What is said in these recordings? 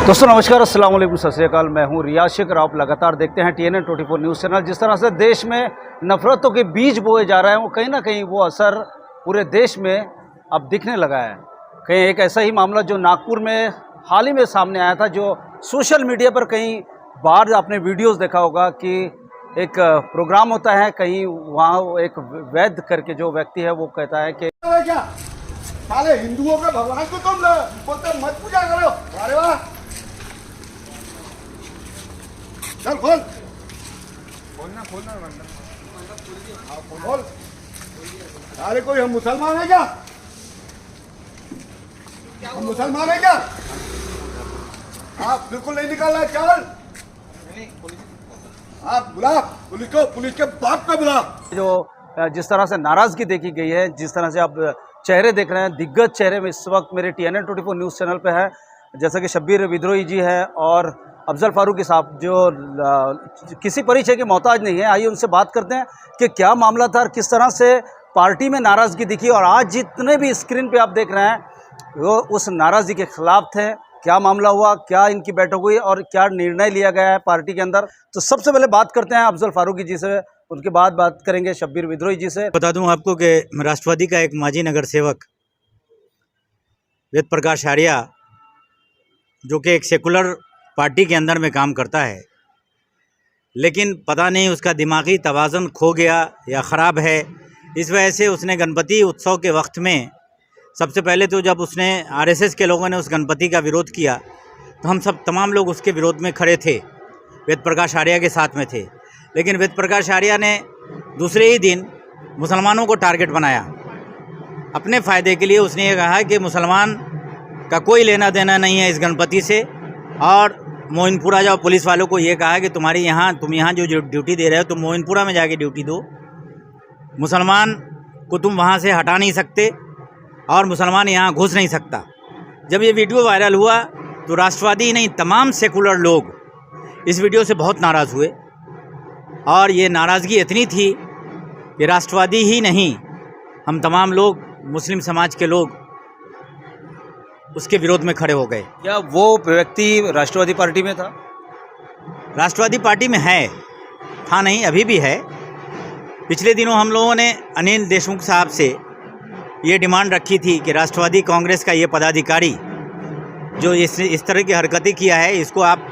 दोस्तों नमस्कार, अस्सलाम वालेकुम, सत श्री अकाल। मैं हूं रियाज शेख और आप लगातार देखते हैं TNN 24 न्यूज़ चैनल। जिस तरह से देश में नफरतों के बीज बोए जा रहे हैं, वो कहीं ना कहीं वो असर पूरे देश में अब दिखने लगा है। कहीं एक ऐसा ही मामला जो नागपुर में हाल ही में सामने आया था, जो सोशल मीडिया पर कई बार आपने वीडियोज़ देखा होगा कि एक प्रोग्राम होता है कहीं, वहाँ एक वैद्य करके जो व्यक्ति है वो कहता है कि साले हिंदुओं के भगवान को तुम बोलते मत पूजा करो। अरे वाह, चल खोल खोलना खोल। अरे कोई हम मुसलमान है क्या? हम मुसलमान है क्या? आप बिल्कुल नहीं निकालना। चल आप बुला पुलिस को, पुलिस के बाप को बुला। जो जिस तरह से नाराज़गी देखी गई है, जिस तरह से आप चेहरे देख रहे हैं, दिग्गज चेहरे में इस वक्त मेरे TNN 24 न्यूज़ चैनल पे है, जैसे कि शब्बीर विद्रोही जी है और अफजल फारूकी साहब, जो किसी परिचय के मोहताज नहीं है। आइए उनसे बात करते हैं कि क्या मामला था और किस तरह से पार्टी में नाराज़गी दिखी, और आज जितने भी स्क्रीन पे आप देख रहे हैं वो उस नाराज़गी के खिलाफ थे। क्या मामला हुआ, क्या इनकी बैठक हुई और क्या निर्णय लिया गया है पार्टी के अंदर। तो सबसे पहले बात करते हैं अफजल फारूकी जी से, उनके बाद बात करेंगे शब्बीर विद्रोही जी से। बता दूं आपको कि राष्ट्रवादी का एक माजी नगर सेवक वेद प्रकाश आर्या, जो कि एक सेकुलर पार्टी के अंदर में काम करता है, लेकिन पता नहीं उसका दिमागी तवाज़ुन खो गया या ख़राब है। इस वजह से उसने गणपति उत्सव के वक्त में, सबसे पहले तो जब उसने RSS के लोगों ने उस गणपति का विरोध किया तो हम सब तमाम लोग उसके विरोध में खड़े थे, वेद प्रकाश आर्या के साथ में थे। लेकिन वेद प्रकाश आर्या ने दूसरे ही दिन मुसलमानों को टारगेट बनाया अपने फ़ायदे के लिए। उसने ये कहा कि मुसलमान का कोई लेना देना नहीं है इस गणपति से, और मोइनपुरा जाओ, पुलिस वालों को ये कहा कि तुम यहाँ जो ड्यूटी दे रहे हो तुम मोइनपुरा में जाके ड्यूटी दो, मुसलमान को तुम वहाँ से हटा नहीं सकते और मुसलमान यहाँ घुस नहीं सकता। जब ये वीडियो वायरल हुआ तो राष्ट्रवादी नहीं, तमाम सेकुलर लोग इस वीडियो से बहुत नाराज़ हुए, और ये नाराज़गी इतनी थी कि राष्ट्रवादी ही नहीं, हम तमाम लोग, मुस्लिम समाज के लोग उसके विरोध में खड़े हो गए। क्या वो व्यक्ति राष्ट्रवादी पार्टी में था? राष्ट्रवादी पार्टी में है, था नहीं, अभी भी है। पिछले दिनों हम लोगों ने अनिल देशमुख साहब से ये डिमांड रखी थी कि राष्ट्रवादी कांग्रेस का ये पदाधिकारी जो इस तरह की हरकतें किया है, इसको आप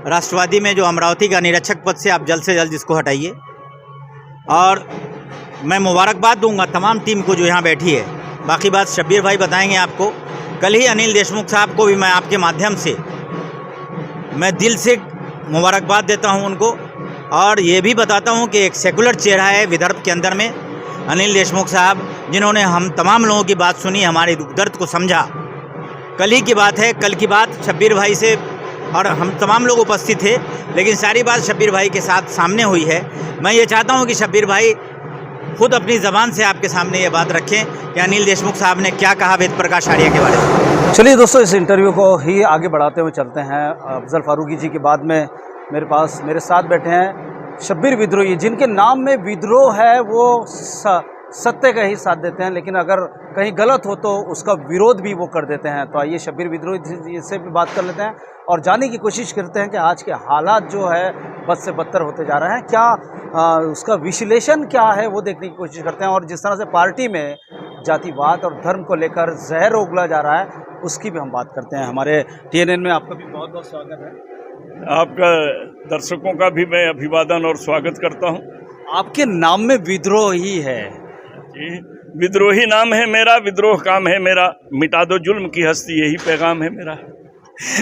राष्ट्रवादी में जो अमरावती का निरीक्षक पद से आप जल्द से जल्द इसको हटाइए। और मैं मुबारकबाद दूंगा तमाम टीम को जो यहाँ बैठी है। बाकी बात शब्बीर भाई बताएंगे आपको। कल ही अनिल देशमुख साहब को भी मैं आपके माध्यम से मैं दिल से मुबारकबाद देता हूँ उनको, और ये भी बताता हूँ कि एक सेकुलर चेहरा है विदर्भ के अंदर में अनिल देशमुख साहब, जिन्होंने हम तमाम लोगों की बात सुनी, हमारे दुख दर्द को समझा। कल ही की बात है, कल की बात शब्बीर भाई से, और हम तमाम लोग उपस्थित थे, लेकिन सारी बात शब्बीर भाई के साथ सामने हुई है। मैं ये चाहता हूँ कि शब्बीर भाई खुद अपनी ज़बान से आपके सामने ये बात रखें कि अनिल देशमुख साहब ने क्या कहा वेद प्रकाश आर्या के बारे में। चलिए दोस्तों, इस इंटरव्यू को ही आगे बढ़ाते हुए चलते हैं। अफजल फारूकी जी के बाद में मेरे साथ बैठे हैं शब्बीर विद्रोही, जिनके नाम में विद्रोह है। वो सत्य का ही साथ देते हैं, लेकिन अगर कहीं गलत हो तो उसका विरोध भी वो कर देते हैं। तो आइए शब्बीर विद्रोही जी से भी बात कर लेते हैं और जानने की कोशिश करते हैं कि आज के हालात जो है बद से बदतर होते जा रहे हैं, क्या उसका विश्लेषण क्या है वो देखने की कोशिश करते हैं। और जिस तरह से पार्टी में जातिवाद और धर्म को लेकर जहर उगला जा रहा है, उसकी भी हम बात करते हैं। हमारे TNN में आपका भी बहुत बहुत स्वागत है। आपका दर्शकों का भी मैं अभिवादन और स्वागत करता हूं। आपके नाम में विद्रोह ही है जी, विद्रोही नाम है मेरा, विद्रोह काम है मेरा, मिटा दो जुल्म की हस्ती, यही पैगाम है मेरा।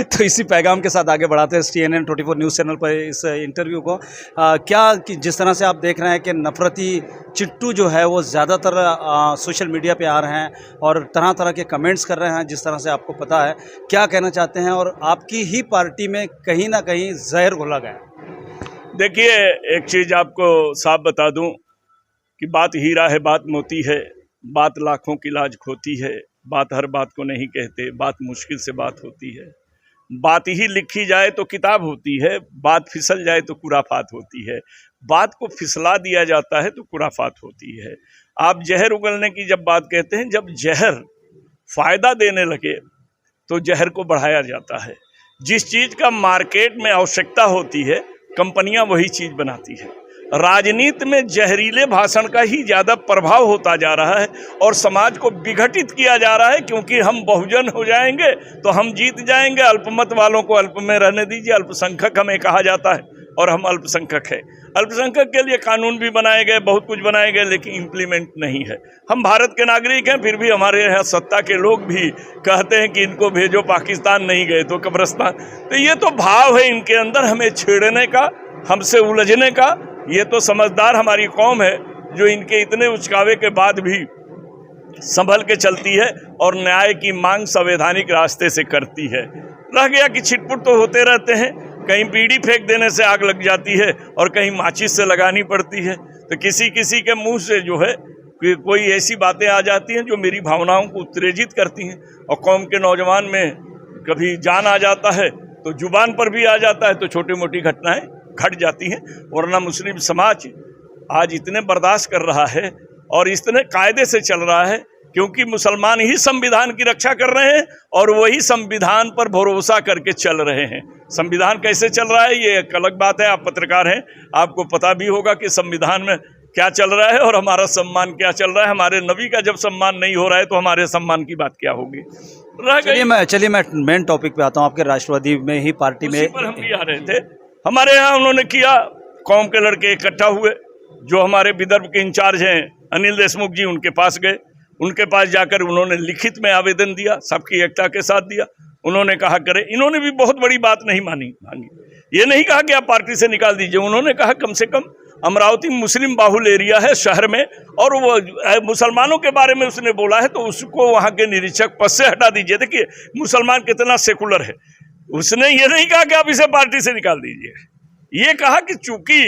तो इसी पैगाम के साथ आगे बढ़ाते हैं TNN 24 न्यूज़ चैनल पर इस इंटरव्यू को। क्या कि जिस तरह से आप देख रहे हैं कि नफरती चिट्टू जो है वो ज़्यादातर सोशल मीडिया पे आ रहे हैं और तरह तरह के कमेंट्स कर रहे हैं, जिस तरह से आपको पता है, क्या कहना चाहते हैं? और आपकी ही पार्टी में कहीं ना कहीं जहर घोला गया। देखिए, एक चीज़ आपको साफ बता दूं कि बात हीरा है, बात मोती है, बात लाखों की लाज खोती है, बात हर बात को नहीं कहते, बात मुश्किल से बात होती है, बात ही लिखी जाए तो किताब होती है, बात फिसल जाए तो कुराफात होती है, बात को फिसला दिया जाता है तो कुराफात होती है। आप जहर उगलने की जब बात कहते हैं, जब जहर फ़ायदा देने लगे तो जहर को बढ़ाया जाता है। जिस चीज़ का मार्केट में आवश्यकता होती है कंपनियां वही चीज़ बनाती है। राजनीति में जहरीले भाषण का ही ज़्यादा प्रभाव होता जा रहा है और समाज को विघटित किया जा रहा है, क्योंकि हम बहुजन हो जाएंगे तो हम जीत जाएंगे, अल्पमत वालों को अल्प में रहने दीजिए, अल्पसंख्यक हमें कहा जाता है और हम अल्पसंख्यक है। अल्पसंख्यक के लिए कानून भी बनाए गए, बहुत कुछ बनाए गए, लेकिन इम्प्लीमेंट नहीं है। हम भारत के नागरिक हैं, फिर भी हमारे यहाँ सत्ता के लोग भी कहते हैं कि इनको भेजो, पाकिस्तान नहीं गए तो कब्रिस्तान। तो ये तो भाव है इनके अंदर, हमें छेड़ने का, हमसे उलझने का। ये तो समझदार हमारी कौम है जो इनके इतने उचकावे के बाद भी संभल के चलती है और न्याय की मांग संवैधानिक रास्ते से करती है। रह गया कि छिटपुट तो होते रहते हैं, कहीं बीड़ी फेंक देने से आग लग जाती है और कहीं माचिस से लगानी पड़ती है। तो किसी किसी के मुंह से जो है कोई ऐसी बातें आ जाती हैं जो मेरी भावनाओं को उत्तेजित करती हैं, और कौम के नौजवान में कभी जान आ जाता है तो जुबान पर भी आ जाता है, तो छोटी मोटी घटनाएं घट जाती हैं। वरना मुस्लिम समाज आज इतने बर्दाश्त कर रहा है और इतने कायदे से चल रहा है क्योंकि मुसलमान ही संविधान की रक्षा कर रहे हैं और वही संविधान पर भरोसा करके चल रहे हैं। संविधान कैसे चल रहा है ये एक अलग बात है, आप पत्रकार हैं, आपको पता भी होगा कि संविधान में क्या चल रहा है और हमारा सम्मान क्या चल रहा है। हमारे नबी का जब सम्मान नहीं हो रहा है तो हमारे सम्मान की बात क्या होगी। चलिए मैं मेन टॉपिक पे आता हूँ। आपके राष्ट्रवादी में ही पार्टी में पर हम भी आ रहे थे, हमारे यहाँ उन्होंने किया, कौम के लड़के इकट्ठा हुए, जो हमारे विदर्भ के इंचार्ज हैं अनिल देशमुख जी, उनके पास गए। उनके पास जाकर उन्होंने लिखित में आवेदन दिया, सबकी एकता के साथ दिया। उन्होंने कहा करें, इन्होंने भी बहुत बड़ी बात नहीं मांगी। ये नहीं कहा कि आप पार्टी से निकाल दीजिए, उन्होंने कहा कम से कम अमरावती मुस्लिम बाहुल एरिया है शहर में, और वो मुसलमानों के बारे में उसने बोला है तो उसको वहाँ के निरीक्षक पद से हटा दीजिए। देखिए मुसलमान कितना सेकुलर है, उसने ये नहीं कहा कि आप इसे पार्टी से निकाल दीजिए, ये कहा कि चूंकि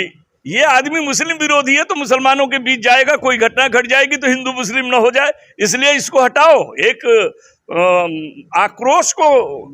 ये आदमी मुस्लिम विरोधी है तो मुसलमानों के बीच जाएगा, कोई घटना घट जाएगी तो हिंदू मुस्लिम न हो जाए, इसलिए इसको हटाओ। एक आक्रोश को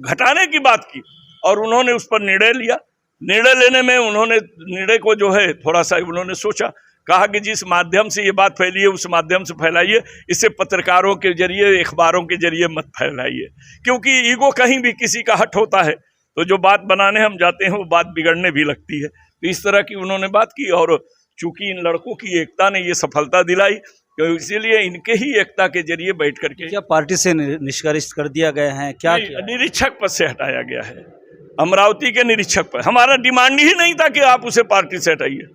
घटाने की बात की और उन्होंने उस पर निर्णय लिया। निर्णय लेने में उन्होंने निर्णय को जो है थोड़ा सा उन्होंने सोचा, कहा कि जिस माध्यम से ये बात फैली है उस माध्यम से फैलाइए, इसे पत्रकारों के जरिए, अखबारों के जरिए मत फैलाइए, क्योंकि ईगो कहीं भी किसी का हट होता है तो जो बात बनाने हम जाते हैं वो बात बिगड़ने भी लगती है। तो इस तरह की उन्होंने बात की और चूंकि इन लड़कों की एकता ने ये सफलता दिलाई तो इसीलिए इनके ही एकता के जरिए बैठ करके क्या पार्टी से निष्कासित कर दिया गया है? क्या निरीक्षक पद से हटाया गया है, अमरावती के निरीक्षक पर। हमारा डिमांड ही नहीं था कि आप उसे पार्टी से हटाइए।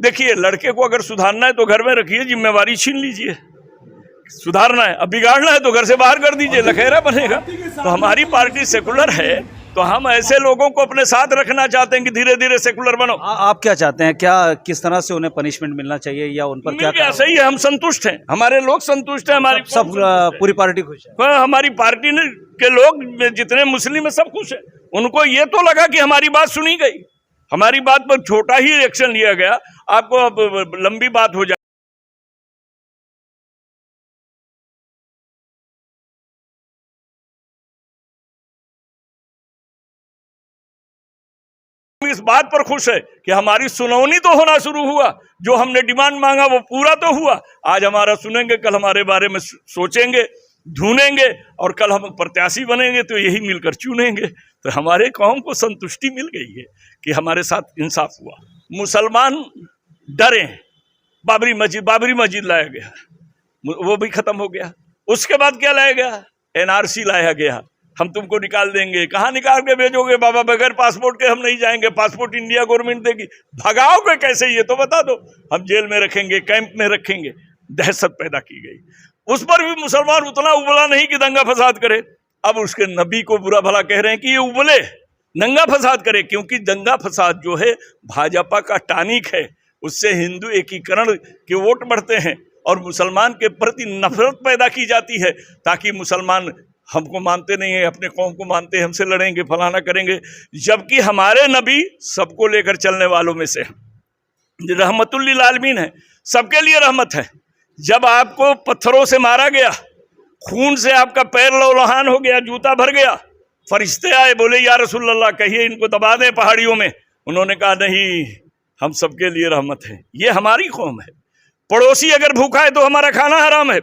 देखिए लड़के को अगर सुधारना है तो घर में रखिए, जिम्मेवारी छीन लीजिए। सुधारना है, अब बिगाड़ना है तो घर से बाहर कर दीजिए, लखेरा बनेगा। तो हमारी पार्टी सेकुलर है तो हम ऐसे लोगों को अपने साथ रखना चाहते हैं कि धीरे धीरे सेकुलर बनो। आप क्या चाहते हैं, क्या किस तरह से उन्हें पनिशमेंट मिलना चाहिए या उन पर क्या? सही है, हम संतुष्ट हैं, हमारे लोग संतुष्ट हैं, हमारी सब पूरी पार्टी खुश है। हमारी पार्टी के लोग जितने मुस्लिम है सब खुश है। उनको ये तो लगा कि हमारी बात सुनी गई, हमारी बात पर छोटा ही एक्शन लिया गया। आपको अब लंबी बात हो जाए, इस बात पर खुश है कि हमारी सुनौनी तो होना शुरू हुआ, जो हमने डिमांड मांगा वो पूरा तो हुआ। आज हमारा सुनेंगे, कल हमारे बारे में सोचेंगे, ढूंढेंगे और कल हम प्रत्याशी बनेंगे तो यही मिलकर चुनेंगे। तो हमारे कौम को संतुष्टि मिल गई है कि हमारे साथ इंसाफ हुआ। मुसलमान डरे, बाबरी मस्जिद लाया गया, वो भी खत्म हो गया। उसके बाद क्या लाया गया? एनआरसी लाया गया, हम तुमको निकाल देंगे। कहाँ निकाल के भेजोगे बाबा? बगैर पासपोर्ट के हम नहीं जाएंगे, पासपोर्ट इंडिया गवर्नमेंट देगी। भगाओगे कैसे ये तो बता दो। हम जेल में रखेंगे, कैंप में रखेंगे। दहशत पैदा की गई। उस पर भी मुसलमान उतना उबला नहीं कि दंगा फसाद करे। अब उसके नबी को बुरा भला कह रहे हैं कि ये उबले, दंगा फसाद करे, क्योंकि दंगा फसाद जो है भाजपा का टानिक है। उससे हिंदू एकीकरण के वोट बढ़ते हैं और मुसलमान के प्रति नफरत पैदा की जाती है, ताकि मुसलमान हमको मानते नहीं है, अपने कौम को मानते हैं, हमसे लड़ेंगे, फलाना करेंगे। जबकि हमारे नबी सबको लेकर चलने वालों में से रहमतुल लिल आलमीन है, सबके लिए रहमत है। जब आपको पत्थरों से मारा गया, खून से आपका पैर लौलहान हो गया, जूता भर गया, फरिश्ते आए, बोले या रसूल अल्लाह कहिए इनको दबा दें पहाड़ियों में। उन्होंने कहा नहीं, हम सबके लिए रहमत है, ये हमारी कौम है। पड़ोसी अगर भूखा है तो हमारा खाना हराम है,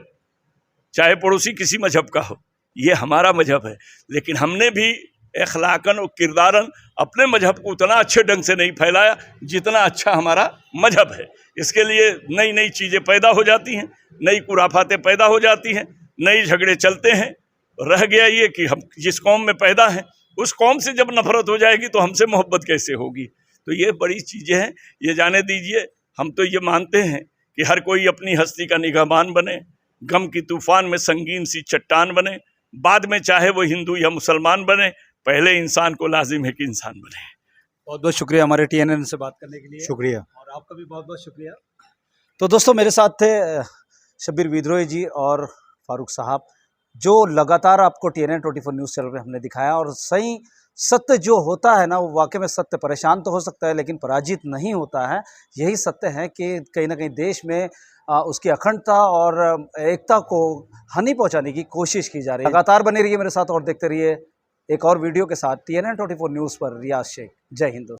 चाहे पड़ोसी किसी मजहब का हो, ये हमारा मजहब है। लेकिन हमने भी अखलाकन और किरदारन अपने मजहब को उतना अच्छे ढंग से नहीं फैलाया जितना अच्छा हमारा मजहब है। इसके लिए नई नई चीज़ें पैदा हो जाती हैं, नई कुराफातें पैदा हो जाती हैं, नई झगड़े चलते हैं। रह गया ये कि हम जिस कौम में पैदा हैं उस कौम से जब नफरत हो जाएगी तो हमसे मोहब्बत कैसे होगी। तो ये बड़ी चीज़ें हैं, ये जाने दीजिए। हम तो ये मानते हैं कि हर कोई अपनी हस्ती का निगहबान बने, गम की तूफान में संगीन सी चट्टान बने, बाद में चाहे वो हिंदू या मुसलमान बने, पहले इंसान को लाजिम है कि इंसान बने। बहुत बहुत शुक्रिया हमारे TNN से बात करने के लिए। शुक्रिया। और आपका भी बहुत बहुत शुक्रिया। तो दोस्तों, मेरे साथ थे शब्बीर विद्रोही जी और फारूक साहब, जो लगातार आपको TNN 24 न्यूज़ चैनल पे हमने दिखाया। और सही सत्य जो होता है ना, वो वाकई में सत्य परेशान तो हो सकता है लेकिन पराजित नहीं होता है। यही सत्य है कि कहीं ना कहीं देश में उसकी अखंडता और एकता को हानि पहुंचाने की कोशिश की जा रही है। लगातार बने रहिए मेरे साथ और देखते रहिए एक और वीडियो के साथ TNN 24 न्यूज़ पर। रियाज शेख, जय हिंद।